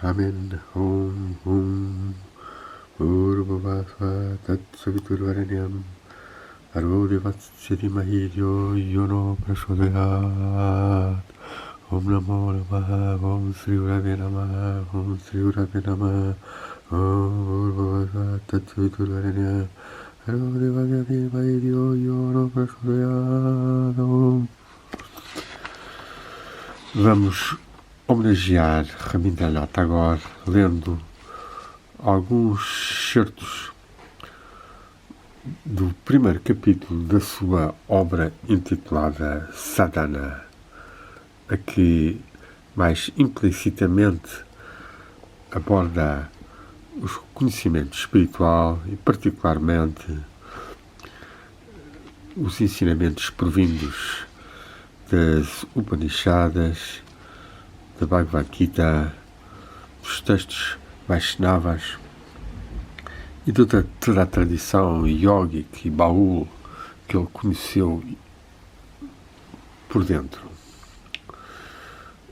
Amen. Om Om Purvavasva Tatsaviturvarenyam Arvo Devatsya Yono Prasodayat. Om Namo Namaha. Om Sri Urave Namaha. Om Sri Urave Namaha. Om Purvavasva Tatsaviturvarenyam Arvo Devatsya Yono Prasodayat. Om. Vamos homenagear Rabindranath Tagore lendo alguns certos do primeiro capítulo da sua obra intitulada Sadhana, a que mais implicitamente aborda o conhecimento espiritual e particularmente os ensinamentos provindos das Upanishadas, da Bhagavad Gita, dos textos Vaishnavas e toda a tradição yogica e baul que ele conheceu por dentro.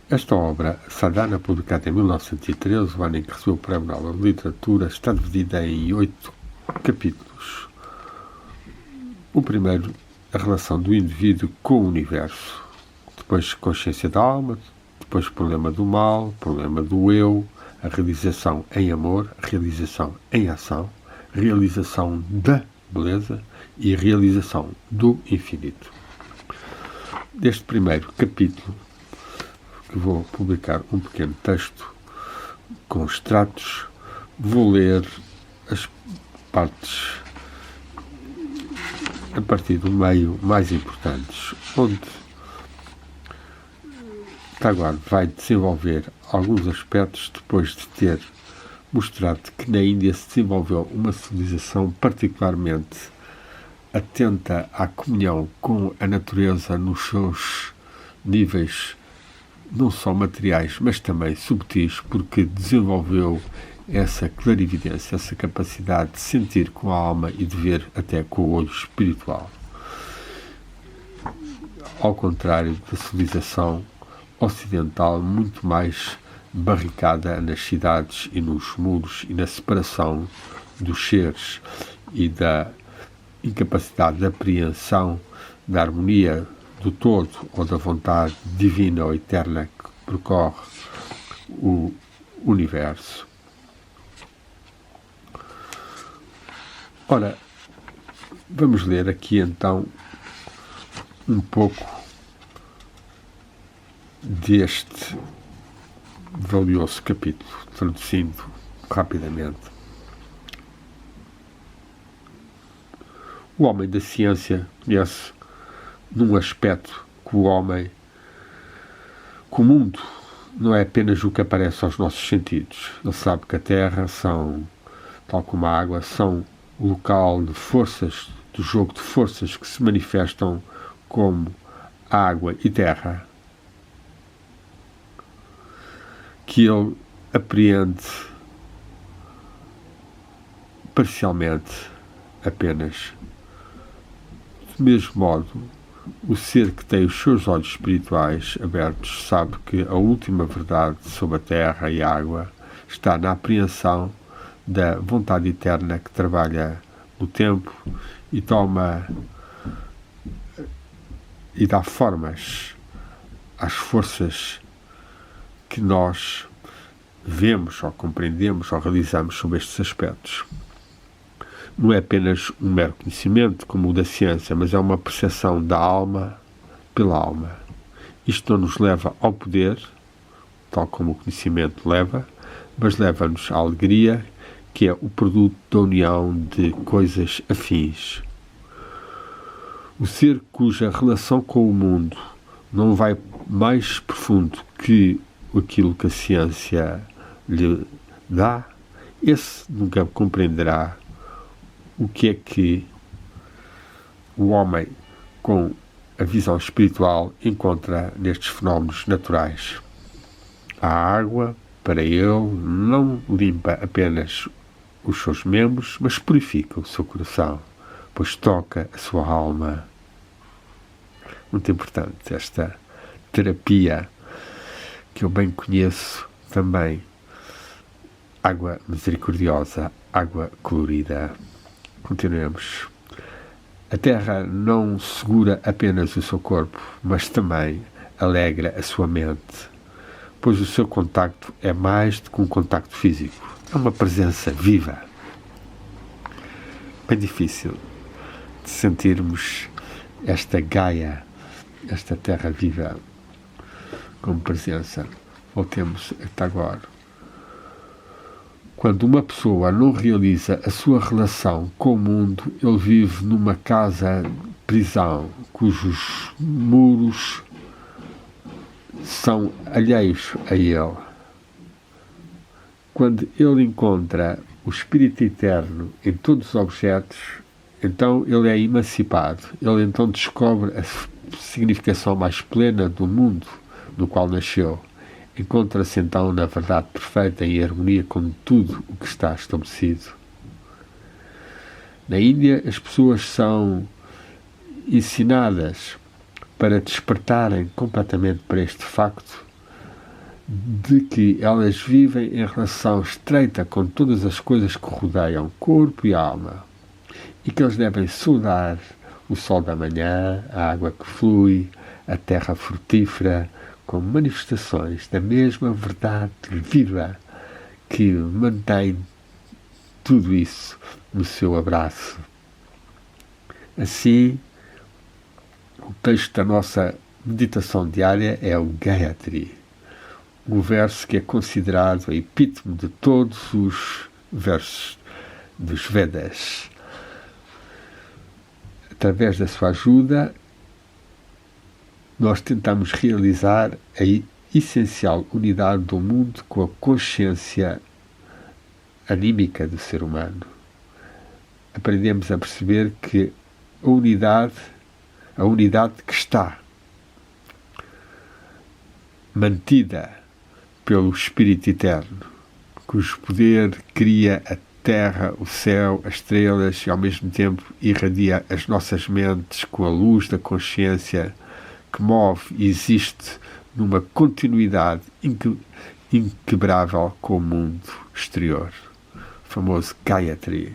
Esta obra, Sadhana, publicada em 1913, o ano em que recebeu o Prémio Nobel de Literatura, está dividida em 8 capítulos. O primeiro, a relação do indivíduo com o universo. Depois, consciência da alma. Depois, problema do mal, problema do eu, a realização em amor, a realização em ação, realização da beleza e a realização do infinito. Deste primeiro capítulo, que vou publicar um pequeno texto com extratos, vou ler as partes a partir do meio mais importantes, onde Tagore vai desenvolver alguns aspectos depois de ter mostrado que na Índia se desenvolveu uma civilização particularmente atenta à comunhão com a natureza nos seus níveis não só materiais, mas também subtis, porque desenvolveu essa clarividência, essa capacidade de sentir com a alma e de ver até com o olho espiritual. Ao contrário da civilização ocidental, muito mais barricada nas cidades e nos muros e na separação dos seres e da incapacidade de apreensão da harmonia do todo ou da vontade divina ou eterna que percorre o universo. Ora, vamos ler aqui então um pouco deste valioso capítulo, traduzindo rapidamente. O homem da ciência conhece num aspecto que o mundo não é apenas o que aparece aos nossos sentidos. Ele sabe que a Terra tal como a água, são o local de forças, do jogo de forças que se manifestam como água e terra, que ele apreende parcialmente apenas. Do mesmo modo, o ser que tem os seus olhos espirituais abertos sabe que a última verdade sobre a terra e a água está na apreensão da vontade eterna que trabalha no tempo e dá formas às forças que nós vemos ou compreendemos ou realizamos sobre estes aspectos. Não é apenas um mero conhecimento como o da ciência, mas é uma percepção da alma pela alma. Isto não nos leva ao poder, tal como o conhecimento leva, mas leva-nos à alegria, que é o produto da união de coisas afins. O ser cuja relação com o mundo não vai mais profundo que aquilo que a ciência lhe dá, esse nunca compreenderá o que é que o homem com a visão espiritual encontra nestes fenómenos naturais. A água, para ele, não limpa apenas os seus membros, mas purifica o seu coração, pois toca a sua alma. Muito importante esta terapia que eu bem conheço também água misericordiosa, água colorida. Continuemos. A terra não segura apenas o seu corpo, mas também alegra a sua mente, pois o seu contacto é mais do que um contacto físico, é uma presença viva. Bem difícil de sentirmos esta Gaia, esta terra viva, como presença. Voltemos até agora. Quando uma pessoa não realiza a sua relação com o mundo, ele vive numa casa-prisão, cujos muros são alheios a ele. Quando ele encontra o Espírito Eterno em todos os objetos, então ele é emancipado. Ele então descobre a significação mais plena do mundo no qual nasceu. Encontra-se então na verdade perfeita, em harmonia com tudo o que está estabelecido. Na Índia, as pessoas são ensinadas para despertarem completamente para este facto de que elas vivem em relação estreita com todas as coisas que rodeiam corpo e alma, e que eles devem saudar o sol da manhã, a água que flui, a terra frutífera, como manifestações da mesma verdade viva que mantém tudo isso no seu abraço. Assim, o texto da nossa meditação diária é o Gayatri, o verso que é considerado o epítome de todos os versos dos Vedas. Através da sua ajuda, nós tentamos realizar a essencial unidade do mundo com a consciência anímica do ser humano. Aprendemos a perceber que a unidade que está mantida pelo Espírito Eterno, cujo poder cria a terra, o céu, as estrelas e ao mesmo tempo irradia as nossas mentes com a luz da consciência que move e existe numa continuidade inquebrável com o mundo exterior. O famoso Gayatri.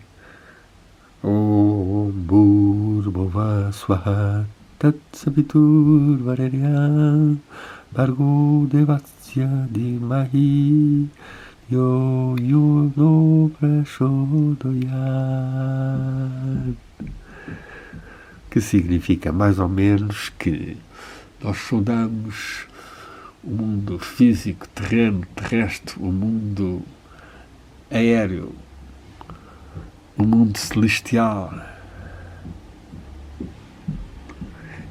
Om Bhurbhuva Swaha Tat Savitur Varenyam Bhargo Devasya Dhimahi Yo Yo No Prachodayat. Que significa mais ou menos que nós saudamos o mundo físico, terreno, terrestre, o mundo aéreo, o mundo celestial.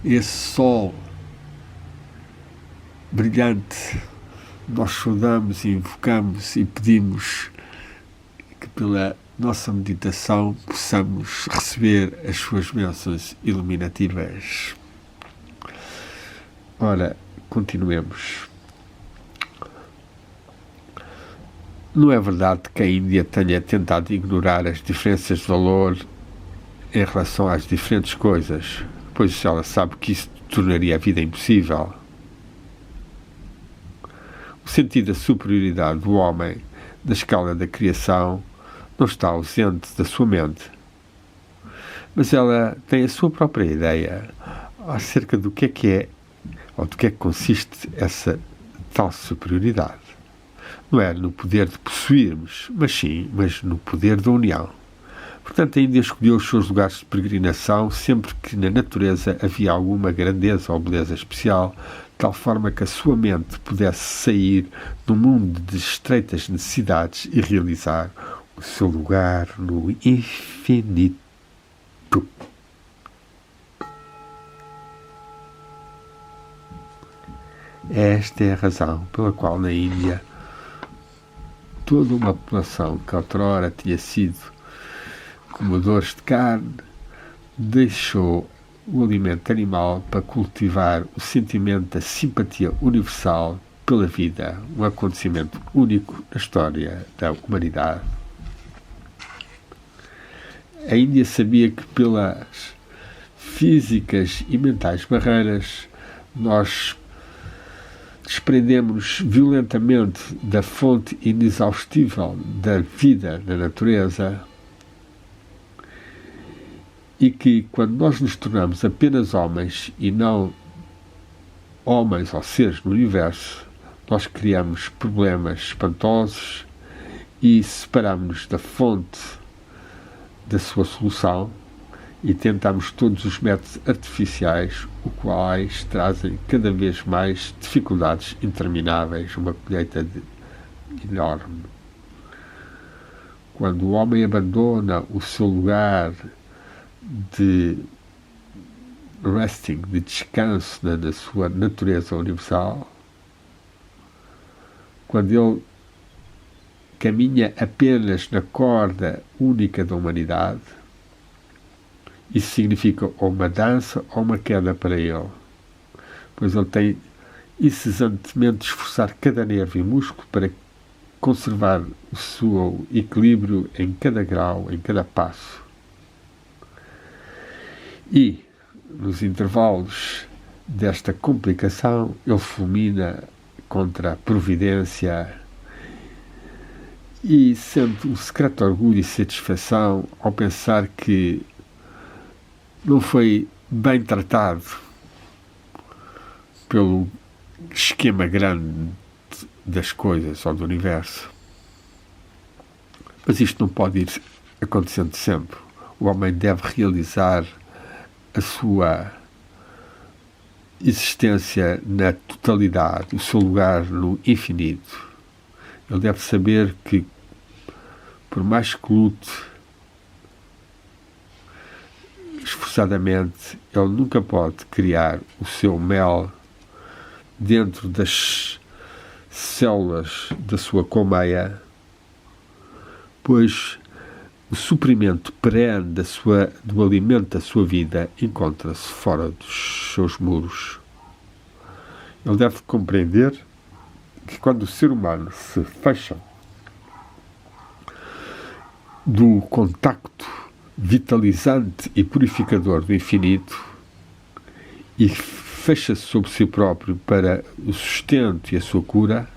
Esse sol brilhante, nós saudamos e invocamos e pedimos que pela nossa meditação possamos receber as suas bênçãos iluminativas. Ora, continuemos. Não é verdade que a Índia tenha tentado ignorar as diferenças de valor em relação às diferentes coisas, pois ela sabe que isso tornaria a vida impossível. O sentido da superioridade do homem na escala da criação não está ausente da sua mente, mas ela tem a sua própria ideia acerca do que é ou do que é que consiste essa tal superioridade. Não é no poder de possuirmos, mas no poder da união. Portanto, a Índia escolheu os seus lugares de peregrinação sempre que na natureza havia alguma grandeza ou beleza especial, de tal forma que a sua mente pudesse sair do mundo de estreitas necessidades e realizar o seu lugar no infinito. Esta é a razão pela qual na Índia toda uma população que outrora tinha sido comedores de carne deixou o alimento animal para cultivar o sentimento da simpatia universal pela vida, um acontecimento único na história da humanidade. A Índia sabia que pelas físicas e mentais barreiras nós desprendemos violentamente da fonte inexaustível da vida na natureza e que, quando nós nos tornamos apenas homens e não homens ou seres no universo, nós criamos problemas espantosos e separamos-nos da fonte da sua solução e tentamos todos os métodos artificiais, os quais trazem cada vez mais dificuldades intermináveis, uma colheita enorme. Quando o homem abandona o seu lugar de resting, de descanso na sua natureza universal, quando ele caminha apenas na corda única da humanidade, isso significa ou uma dança ou uma queda para ele, pois ele tem incessantemente de esforçar cada nervo e músculo para conservar o seu equilíbrio em cada grau, em cada passo. E, nos intervalos desta complicação, ele fulmina contra a providência e sente um secreto orgulho e satisfação ao pensar que não foi bem tratado pelo esquema grande das coisas ou do universo. Mas isto não pode ir acontecendo sempre. O homem deve realizar a sua existência na totalidade, o seu lugar no infinito. Ele deve saber que, por mais que lute esforçadamente, ele nunca pode criar o seu mel dentro das células da sua colmeia, pois o suprimento perene do alimento da sua vida encontra-se fora dos seus muros. Ele deve compreender que quando o ser humano se fecha do contacto vitalizante e purificador do infinito e fecha-se sobre si próprio para o sustento e a sua cura,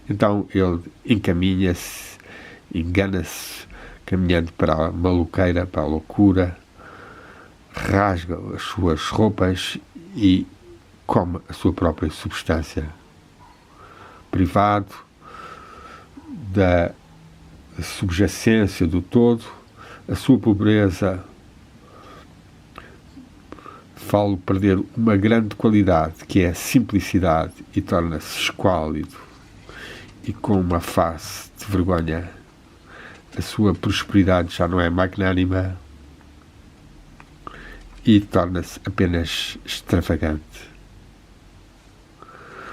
então ele encaminha-se, engana-se, caminhando para a maluqueira, para a loucura, rasga as suas roupas e come a sua própria substância, privado da subjacência do todo, a sua pobreza falo perder uma grande qualidade, que é a simplicidade, e torna-se esquálido e com uma face de vergonha. A sua prosperidade já não é magnânima e torna-se apenas extravagante.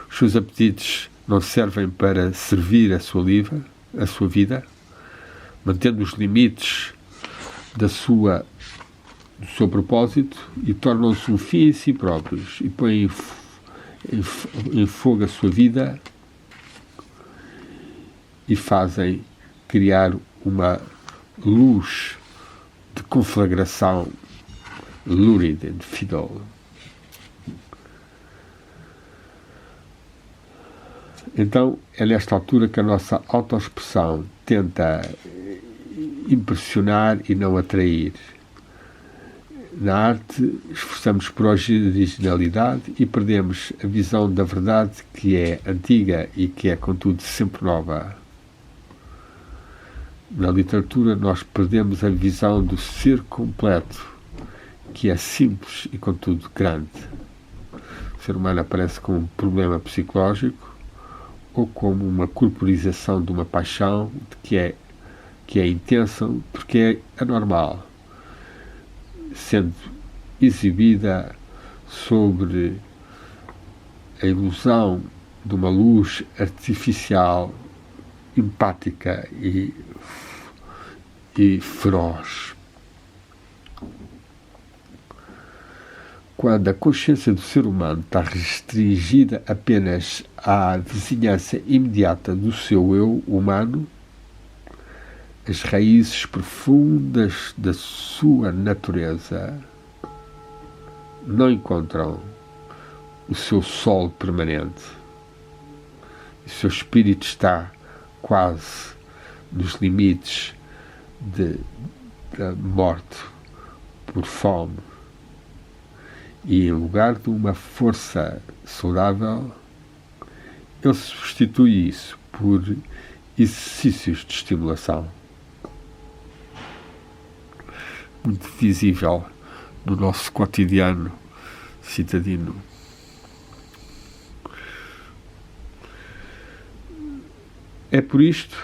Os seus apetites não servem para servir a sua vida, mantendo os limites do seu propósito, e tornam-se um fim em si próprios e põem em fogo a sua vida e fazem criar uma luz de conflagração lúrida e fidel. Então, é nesta altura que a nossa autoexpressão tenta impressionar e não atrair. Na arte, esforçamos por originalidade e perdemos a visão da verdade, que é antiga e que é, contudo, sempre nova. Na literatura, nós perdemos a visão do ser completo, que é simples e, contudo, grande. O ser humano aparece como um problema psicológico ou como uma corporização de uma paixão que é intensa porque é anormal, sendo exibida sobre a ilusão de uma luz artificial, empática e feroz. Quando a consciência do ser humano está restringida apenas à vizinhança imediata do seu eu humano, as raízes profundas da sua natureza não encontram o seu solo permanente. o seu espírito está quase nos limites da morte por fome, e em lugar de uma força saudável, ele substitui isso por exercícios de estimulação. Muito visível no nosso cotidiano citadino. É por isto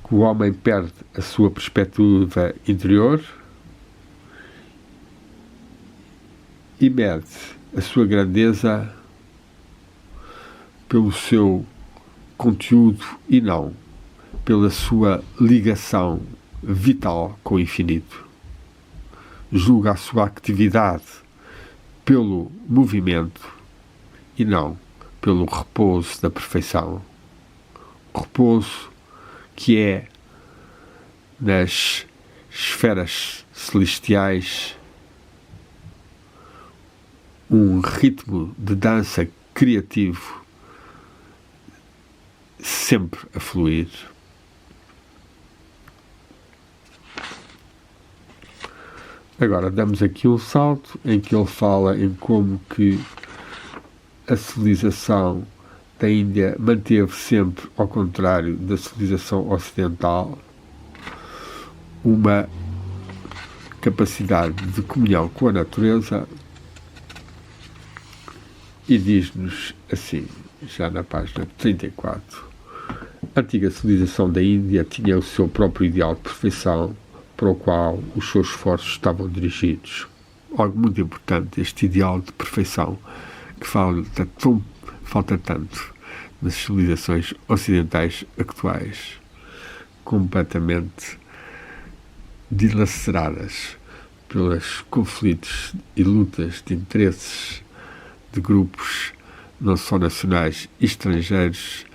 que o homem perde a sua perspectiva interior e mede a sua grandeza pelo seu conteúdo e não pela sua ligação vital com o infinito. Julga a sua atividade pelo movimento e não pelo repouso da perfeição. Repouso que é nas esferas celestiais um ritmo de dança criativo sempre a fluir. Agora damos aqui um salto em que ele fala em como que a civilização da Índia manteve sempre, ao contrário da civilização ocidental, uma capacidade de comunhão com a natureza, e diz-nos assim, já na página 34, a antiga civilização da Índia tinha o seu próprio ideal de perfeição, para o qual os seus esforços estavam dirigidos. Algo muito importante, este ideal de perfeição, que falta tanto nas civilizações ocidentais atuais, completamente dilaceradas pelos conflitos e lutas de interesses de grupos não só nacionais e estrangeiros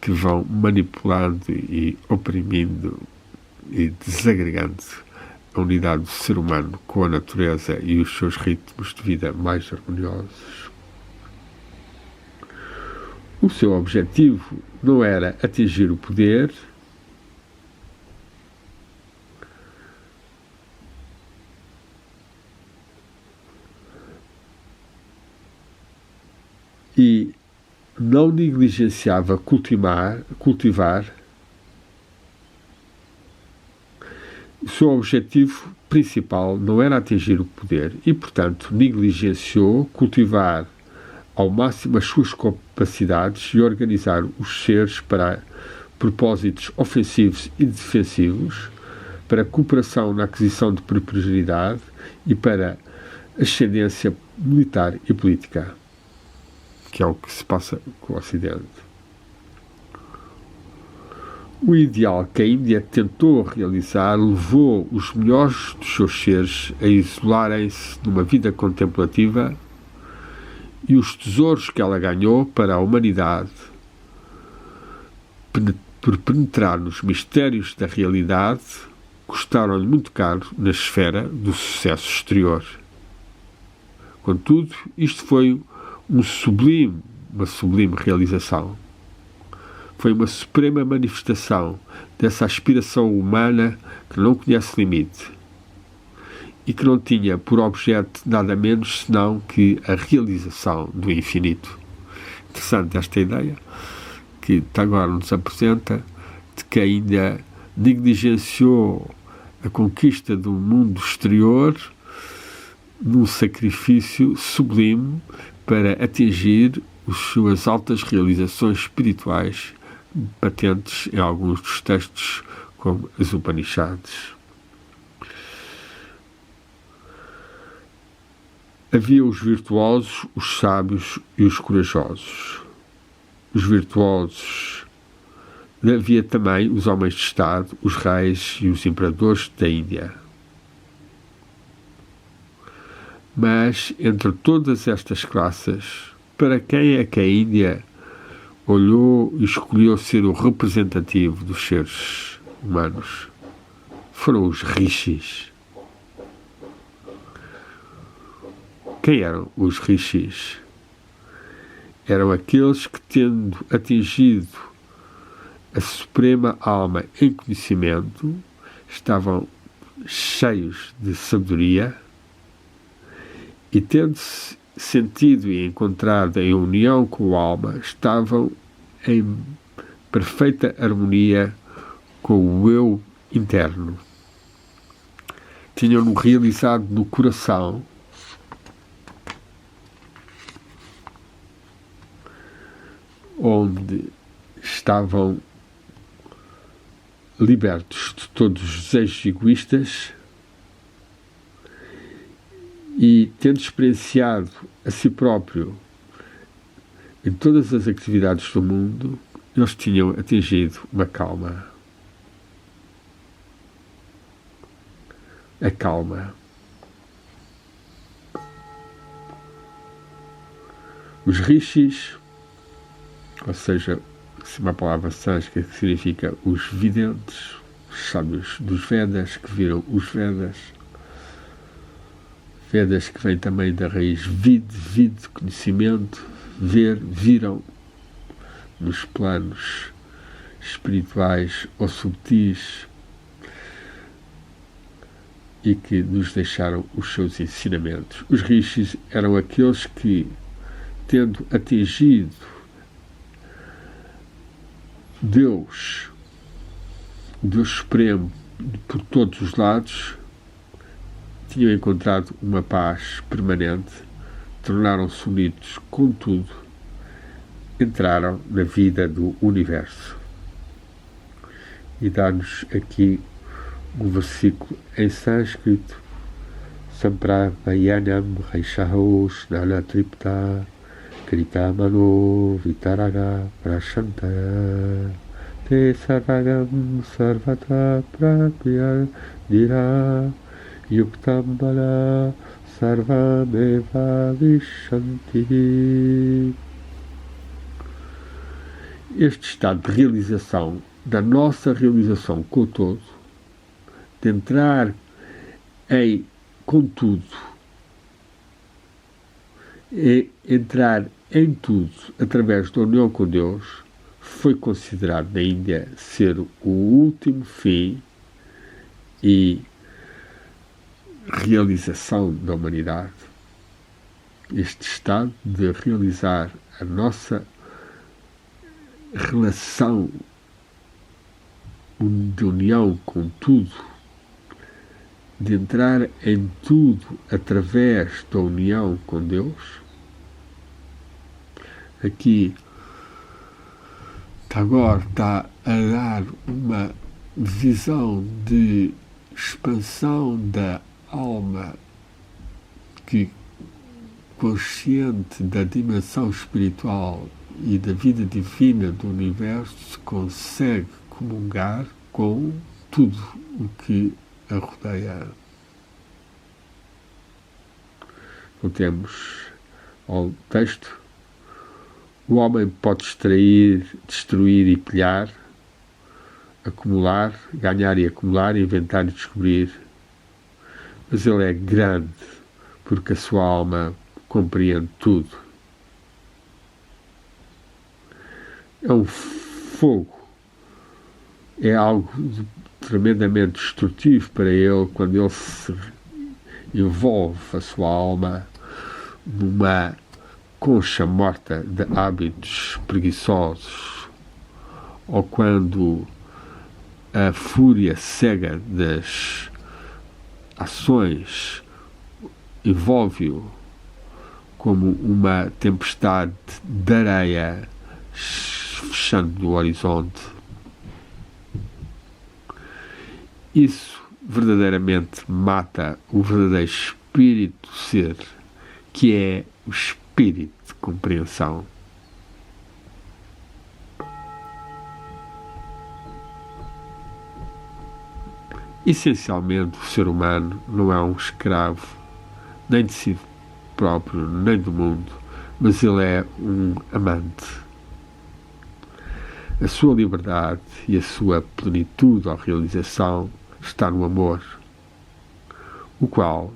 que vão manipulando e oprimindo e desagregando a unidade do ser humano com a natureza e os seus ritmos de vida mais harmoniosos. O seu objetivo não era atingir o poder, e não negligenciava cultivar. O seu objetivo principal não era atingir o poder e, portanto, negligenciou cultivar ao máximo as suas capacidades e organizar os seres para propósitos ofensivos e defensivos, para cooperação na aquisição de prosperidade e para ascendência militar e política, que é o que se passa com o Ocidente. O ideal que a Índia tentou realizar levou os melhores dos seus seres a isolarem-se numa vida contemplativa, e os tesouros que ela ganhou para a humanidade, por penetrar nos mistérios da realidade, custaram-lhe muito caro na esfera do sucesso exterior. Contudo, isto foi uma sublime realização. Foi uma suprema manifestação dessa aspiração humana que não conhece limite e que não tinha por objeto nada menos senão que a realização do infinito. Interessante esta ideia que agora nos apresenta, de que ainda negligenciou a conquista do mundo exterior num sacrifício sublime para atingir as suas altas realizações espirituais, patentes em alguns dos textos, como as Upanishads. Havia os virtuosos, os sábios e os corajosos. Os virtuosos. Havia também os homens de Estado, os reis e os imperadores da Índia. Mas, entre todas estas classes, para quem é que a Índia olhou e escolheu ser o representativo dos seres humanos? Foram os rishis. Quem eram os rishis? eram aqueles que, tendo atingido a suprema alma em conhecimento, estavam cheios de sabedoria e, tendo-se sentido e encontrado em união com a alma, estavam em perfeita harmonia com o eu interno. Tinham-no realizado no coração, onde estavam libertos de todos os desejos egoístas e, tendo experienciado a si próprio em todas as atividades do mundo, eles tinham atingido uma calma. A calma. Os rishis, ou seja, uma palavra sânscrita que significa os videntes, os sábios dos Vedas, que viram os Vedas. Vedas que vem também da raiz vid, conhecimento, ver, viram nos planos espirituais ou subtis e que nos deixaram os seus ensinamentos. Os rishis eram aqueles que, tendo atingido Deus, o Deus Supremo, por todos os lados, tinham encontrado uma paz permanente, tornaram-se unidos com tudo, entraram na vida do universo. E dá-nos aqui um versículo em sânscrito: Sampravayanam Raishaho Snana Tripta Krita Mano Vitaraga Prashantaya Te Sarvagam Sarvata Prapya Dira Yuktam Bala Sarvameva Vishanti. Este estado de realização, da nossa realização com o todo, de entrar com tudo, e entrar em tudo através da união com Deus, foi considerado na Índia ser o último fim e realização da humanidade. Este estado de realizar a nossa relação de união com tudo, de entrar em tudo através da união com Deus. Aqui Tagore está a dar uma visão de expansão da alma que, consciente da dimensão espiritual e da vida divina do universo, se consegue comungar com tudo o que a rodeia. Voltemos ao texto. O homem pode extrair, destruir e pilhar, acumular, ganhar e acumular, inventar e descobrir, mas ele é grande porque a sua alma compreende tudo. É um fogo, é algo tremendamente destrutivo para ele quando ele se envolve a sua alma numa concha morta de hábitos preguiçosos, ou quando a fúria cega das ações envolve-o como uma tempestade de areia fechando no horizonte. Isso verdadeiramente mata o verdadeiro espírito do ser, que é o espírito de compreensão. Essencialmente, o ser humano não é um escravo nem de si próprio, nem do mundo, mas ele é um amante. A sua liberdade e a sua plenitude ou realização está no amor, o qual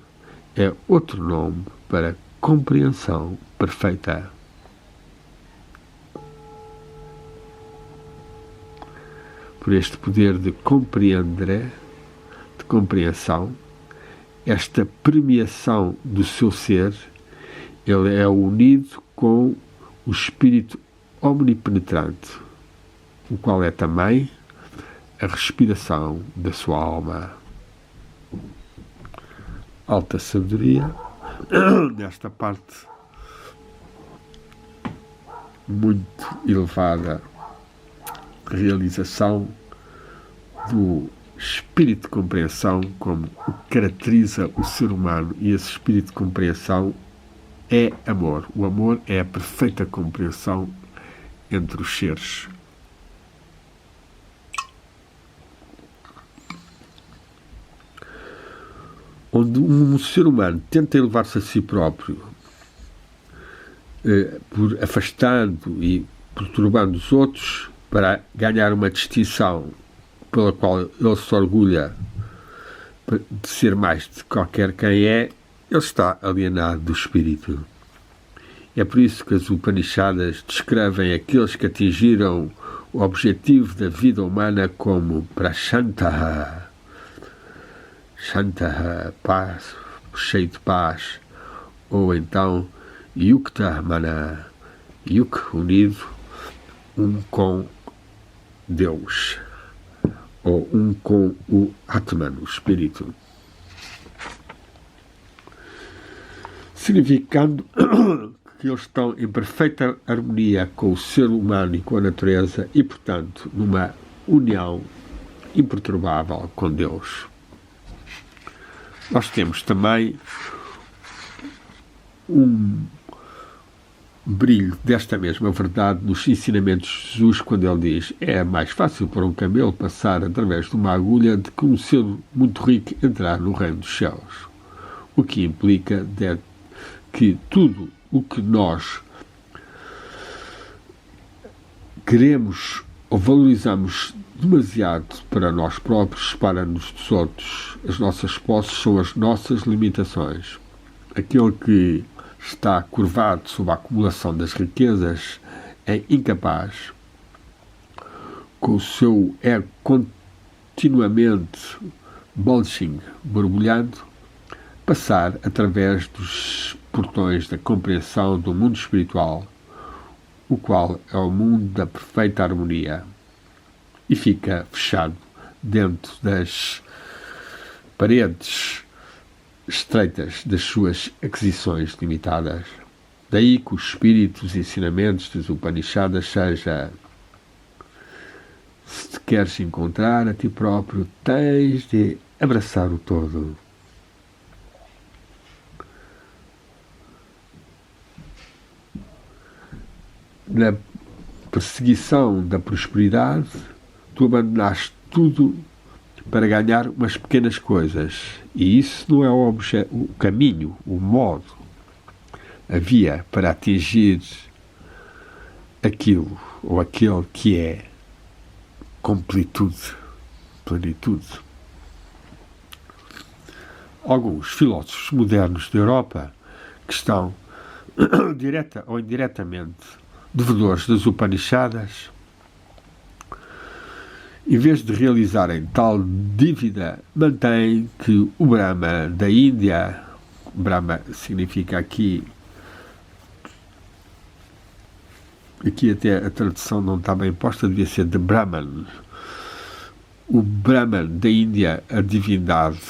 é outro nome para compreensão perfeita. por este poder de compreender, de compreensão, esta premiação do seu ser, ele é unido com o Espírito omnipenetrante, o qual é também a respiração da sua alma. Alta sabedoria, nesta parte muito elevada realização do espírito de compreensão como o que caracteriza o ser humano, e esse espírito de compreensão é amor. O amor é a perfeita compreensão entre os seres. Onde um ser humano tenta elevar-se a si próprio, por afastando e perturbando os outros, para ganhar uma distinção pela qual ele se orgulha de ser mais de qualquer quem é, ele está alienado do espírito. É por isso que as Upanishads descrevem aqueles que atingiram o objetivo da vida humana como prashantaha, shantaha, paz, cheio de paz, ou então yukta mana, yuk, unido, um com Deus, ou um com o Atman, o Espírito. Significando que eles estão em perfeita harmonia com o ser humano e com a natureza e, portanto, numa união imperturbável com Deus. Nós temos também um brilho desta mesma verdade nos ensinamentos de Jesus, quando ele diz: é mais fácil para um camelo passar através de uma agulha do que um ser muito rico entrar no reino dos céus. O que implica que tudo o que nós queremos ou valorizamos demasiado para nós próprios, para-nos dos outros. As nossas posses são as nossas limitações. Aquele que está curvado sob a acumulação das riquezas é incapaz, com o seu ego continuamente bulging, borbulhando, passar através dos portões da compreensão do mundo espiritual, o qual é o mundo da perfeita harmonia, e fica fechado dentro das paredes estreitas das suas aquisições limitadas. Daí que o espírito dos ensinamentos dos Upanishads seja: se te queres encontrar a ti próprio, tens de abraçar o todo. Na perseguição da prosperidade, tu abandonaste tudo para ganhar umas pequenas coisas. E isso não é o caminho, o modo, a via para atingir aquilo ou aquele que é completude, plenitude. Alguns filósofos modernos da Europa, que estão direta ou indiretamente devedores das Upanishads, em vez de realizarem tal dívida, mantêm que o Brahma da Índia, Brahma significa aqui até a tradução não está bem posta, devia ser de Brahman. O Brahman da Índia, a divindade,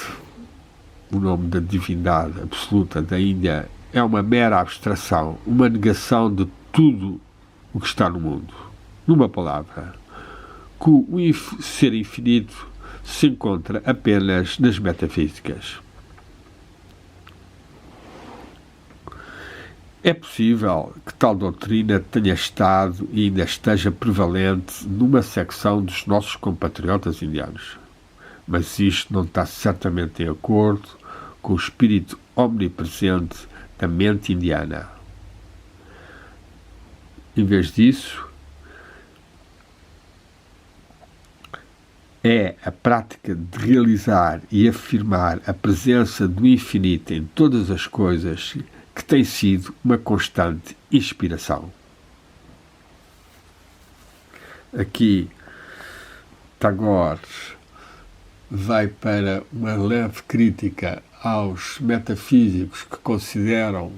o nome da divindade absoluta da Índia, é uma mera abstração, uma negação de tudo o que está no mundo. Numa palavra, que o ser infinito se encontra apenas nas metafísicas. É possível que tal doutrina tenha estado e ainda esteja prevalente numa secção dos nossos compatriotas indianos, mas isto não está certamente em acordo com o espírito omnipresente da mente indiana. Em vez disso, é a prática de realizar e afirmar a presença do infinito em todas as coisas que tem sido uma constante inspiração. Aqui Tagore vai para uma leve crítica aos metafísicos que consideram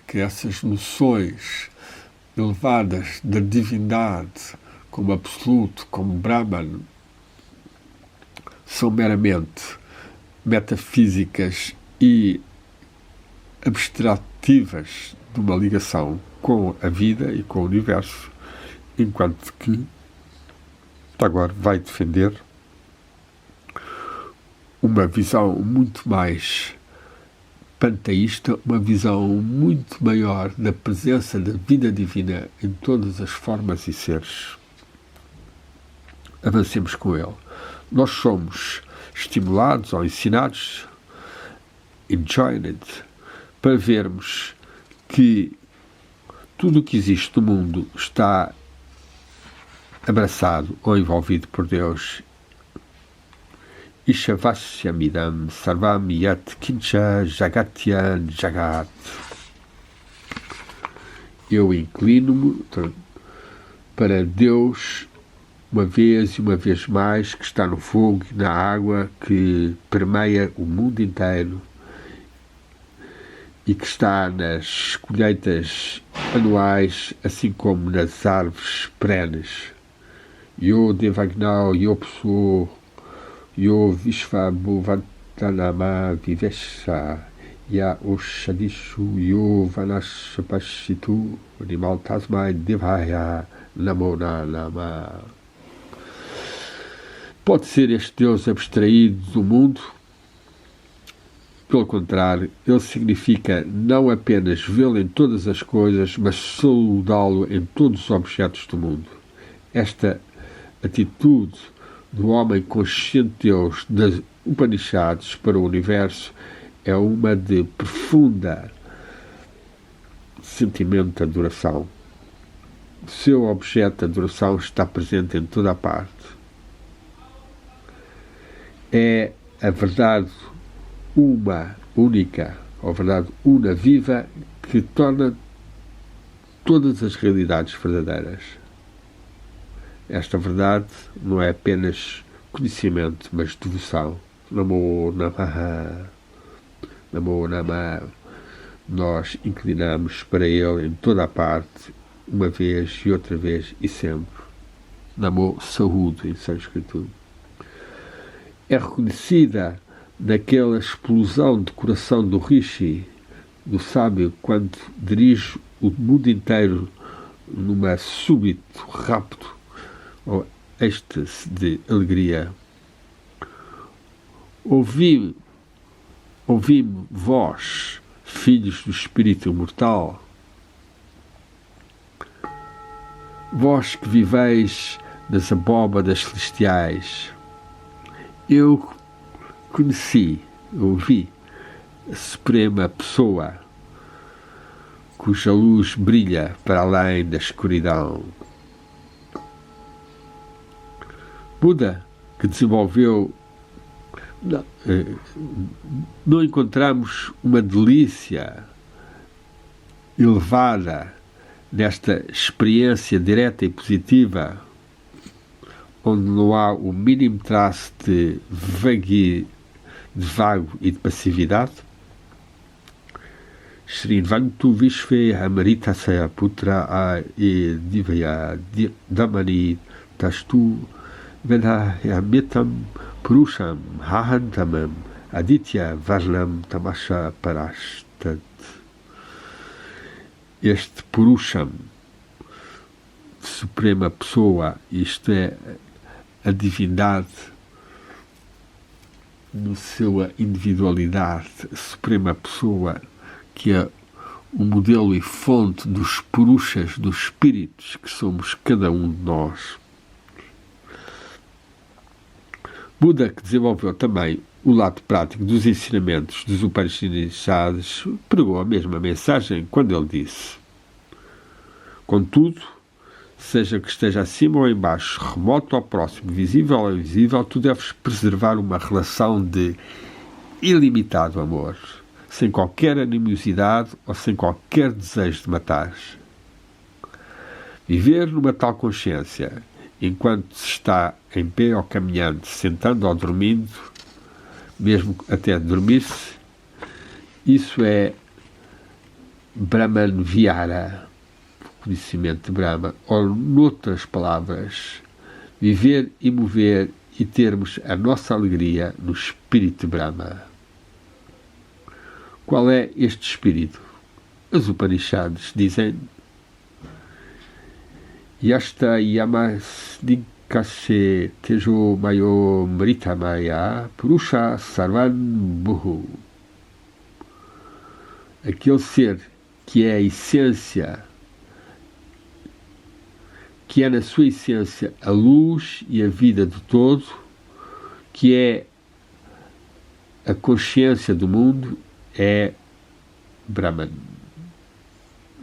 que essas noções elevadas da divindade, como absoluto, como Brahman, são meramente metafísicas e abstrativas de uma ligação com a vida e com o universo, enquanto que Tagore vai defender uma visão muito mais panteísta, uma visão muito maior da presença da vida divina em todas as formas e seres. Avancemos com ele. Nós somos estimulados ou ensinados, enjoined, para vermos que tudo o que existe no mundo está abraçado ou envolvido por Deus. Ishavasyamidam sarvam yat kincha jagatya jagat. Eu inclino-me para Deus uma vez e uma vez mais, que está no fogo e na água, que permeia o mundo inteiro e que está nas colheitas anuais, assim como nas árvores perenes. Yo Devagnau, Yo Psu, Yo Vishvabhuvatanama Vivesha, Ya Oshadishu, Yo Vanashapashitu, Animal Tasmai Devaya, Namo Nama. Pode ser este Deus abstraído do mundo? Pelo contrário, ele significa não apenas vê-lo em todas as coisas, mas saudá-lo em todos os objetos do mundo. Esta atitude do homem consciente de Deus das Upanishads para o universo é uma de profunda sentimento de adoração. O seu objeto de adoração está presente em toda a parte. É a verdade uma, única, ou verdade una, viva, que torna todas as realidades verdadeiras. Esta verdade não é apenas conhecimento, mas devoção. Namo Namaha. Namo Namaha. Nós inclinamos para ele em toda a parte, uma vez e outra vez e sempre. Namo Saúde, em sânscrito. É reconhecida naquela explosão de coração do Rishi, do sábio, quando dirige o mundo inteiro numa súbito rapto ou êxtase de alegria. Ouvi-me, vós, filhos do Espírito Imortal, vós que viveis nas abóbadas celestiais. Eu ouvi a Suprema Pessoa, cuja luz brilha para além da escuridão. Buda, que desenvolveu... Não encontramos uma delícia elevada nesta experiência direta e positiva, onde não há o mínimo traço de vago e de passividade? Srinvantu Vishve Amritasaya Putra A E Divaya Damani Tastu Vedayamitam Purusham Hahantamam Aditya Varnam Tamasha Parashtat. Este Purusham, Suprema Pessoa, isto é, a divindade na sua individualidade, a Suprema Pessoa, que é o modelo e fonte dos Purushas, dos espíritos que somos cada um de nós. Buda, que desenvolveu também o lado prático dos ensinamentos dos Upanishads, pregou a mesma mensagem quando ele disse: contudo, seja que esteja acima ou embaixo, remoto ou próximo, visível ou invisível, tu deves preservar uma relação de ilimitado amor, sem qualquer animosidade ou sem qualquer desejo de matar. Viver numa tal consciência enquanto se está em pé ou caminhando, sentando ou dormindo, mesmo até dormir-se, isso é Brahman Vihara, conhecimento de Brahma, ou, noutras palavras, viver e mover e termos a nossa alegria no espírito de Brahma. Qual é este espírito? As Upanishads dizem: Yasta yamasnikase tejo mayo mritamaya purusha sarvan buhu. Aquele ser que é a essência, que é na sua essência a luz e a vida de todo, que é a consciência do mundo, é Brahman.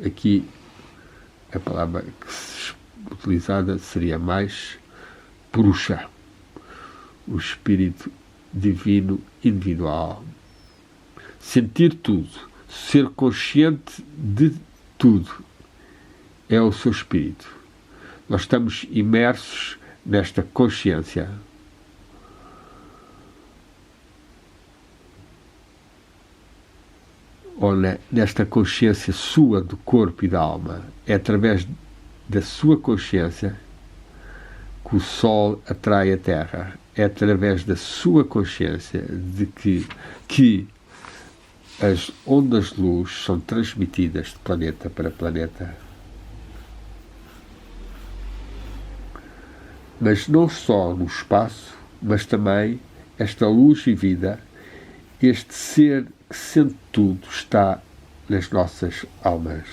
Aqui a palavra utilizada seria mais Purusha, o espírito divino individual. Sentir tudo, ser consciente de tudo, é o seu espírito. Nós estamos imersos nesta consciência. Ou nesta consciência sua do corpo e da alma. É através da sua consciência que o Sol atrai a Terra. É através da sua consciência de que as ondas de luz são transmitidas de planeta para planeta. Mas não só no espaço, mas também esta luz e vida, este ser que sente tudo, está nas nossas almas.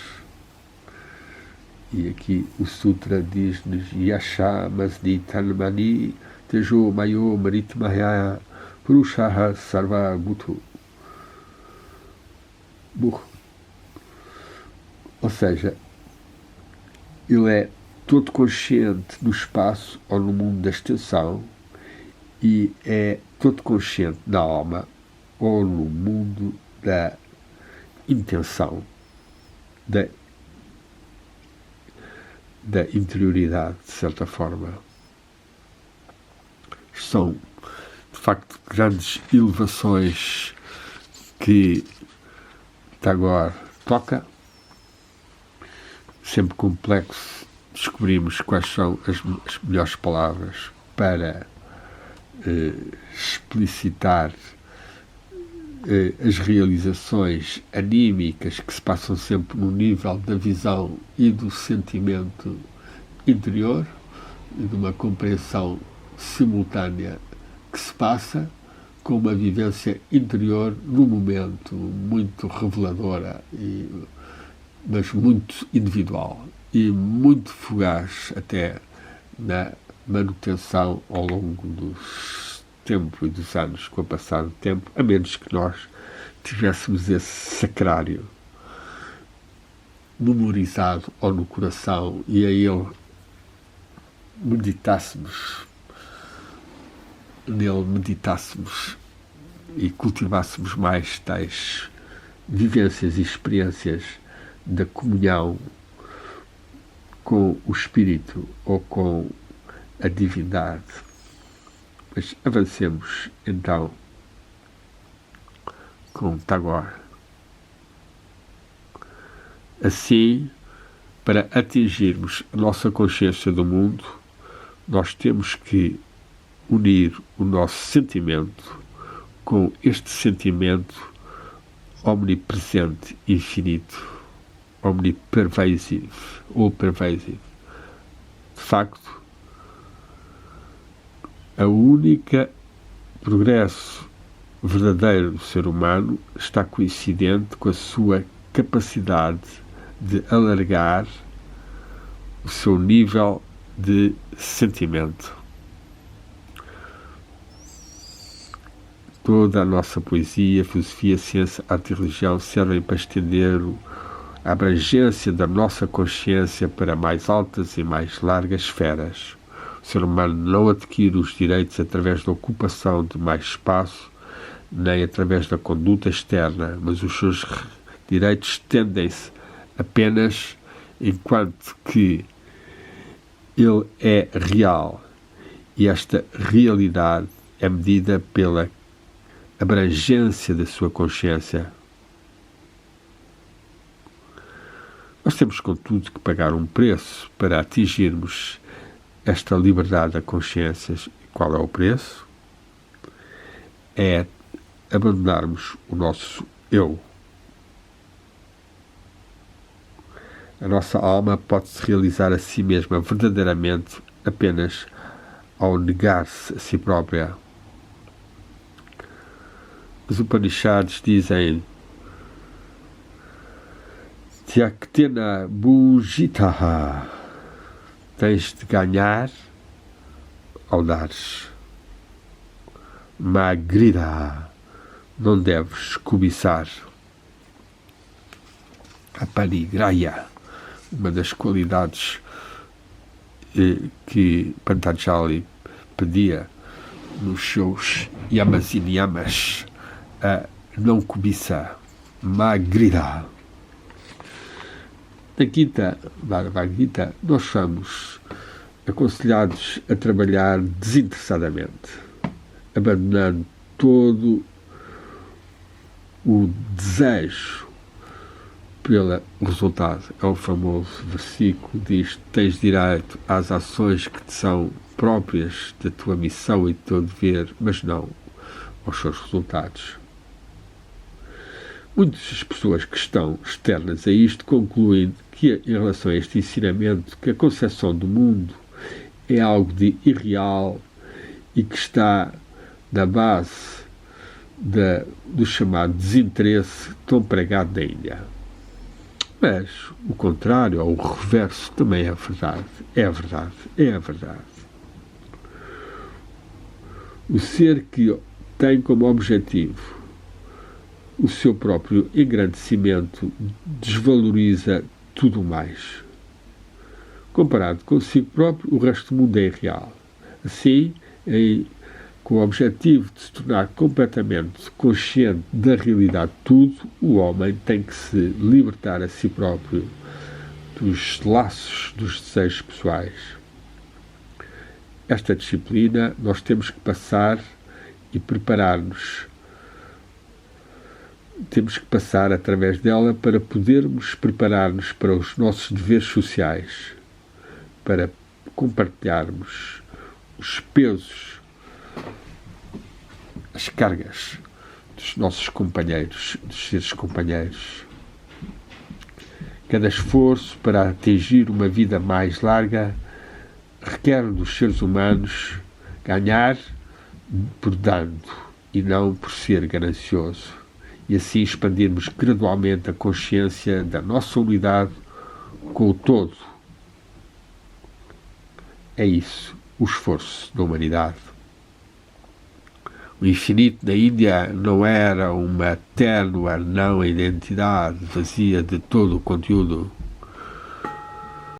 E aqui o Sutra diz-nos: Yasha Masni Tanmani Tejo Mayo Maritmaya Purushaha Sarva Bhutu. Ou seja, ele é todo consciente no espaço ou no mundo da extensão e é todo consciente na alma ou no mundo da intenção, da interioridade, de certa forma. São, de facto, grandes elevações que Tagore toca. Sempre complexo descobrimos quais são as melhores palavras para explicitar as realizações anímicas que se passam sempre no nível da visão e do sentimento interior e de uma compreensão simultânea que se passa com uma vivência interior no momento muito reveladora, mas muito individual e muito fugaz até na manutenção ao longo dos tempo e dos anos, com o passar do tempo, a menos que nós tivéssemos esse sacrário memorizado ou no coração e a ele meditássemos e cultivássemos mais tais vivências e experiências da comunhão com o Espírito ou com a divindade. Mas avancemos então com Tagore. Assim, para atingirmos a nossa consciência do mundo, nós temos que unir o nosso sentimento com este sentimento omnipresente, infinito, omnipervasive ou pervasive. De facto, a única progresso verdadeiro do ser humano está coincidente com a sua capacidade de alargar o seu nível de sentimento. Toda a nossa poesia, filosofia, ciência, arte e religião servem para estender a abrangência da nossa consciência para mais altas e mais largas esferas. O ser humano não adquire os direitos através da ocupação de mais espaço, nem através da conduta externa, mas os seus direitos estendem-se apenas enquanto que Ele é real e esta realidade é medida pela abrangência da sua consciência. Nós temos, contudo, que pagar um preço para atingirmos esta liberdade da consciência. Qual é o preço? É abandonarmos o nosso eu. A nossa alma pode-se realizar a si mesma verdadeiramente apenas ao negar-se a si própria. Os Upanishads dizem: Tyaktena bhujitaha. Tens de ganhar ao dares. Magrida. Não deves cobiçar. A panigraya, uma das qualidades que Patanjali pedia nos seus yamas e niyamas, a não cobiça. Magrida. Na Gita, Bhagavad Gita, nós somos aconselhados a trabalhar desinteressadamente, abandonando todo o desejo pelo resultado. É o famoso versículo que diz: tens direito às ações que te são próprias da tua missão e do teu dever, mas não aos seus resultados. Muitas pessoas que estão externas a isto concluem que, em relação a este ensinamento, que a concepção do mundo é algo de irreal e que está na base do chamado desinteresse tão pregado na Índia. Mas o contrário, ou o reverso, também é verdade. É verdade. É a verdade. O ser que tem como objetivo o seu próprio engrandecimento desvaloriza tudo mais. Comparado consigo próprio, o resto do mundo é irreal. Assim, com o objetivo de se tornar completamente consciente da realidade de tudo, o homem tem que se libertar a si próprio dos laços dos desejos pessoais. Esta disciplina nós temos que passar e preparar-nos. Temos que passar através dela para podermos preparar-nos para os nossos deveres sociais, para compartilharmos os pesos, as cargas dos nossos companheiros, dos seres companheiros. Cada esforço para atingir uma vida mais larga requer dos seres humanos ganhar por dando e não por ser ganancioso. E assim expandirmos gradualmente a consciência da nossa unidade com o todo. É isso, o esforço da humanidade. O infinito na Índia não era uma tênue não identidade vazia de todo o conteúdo.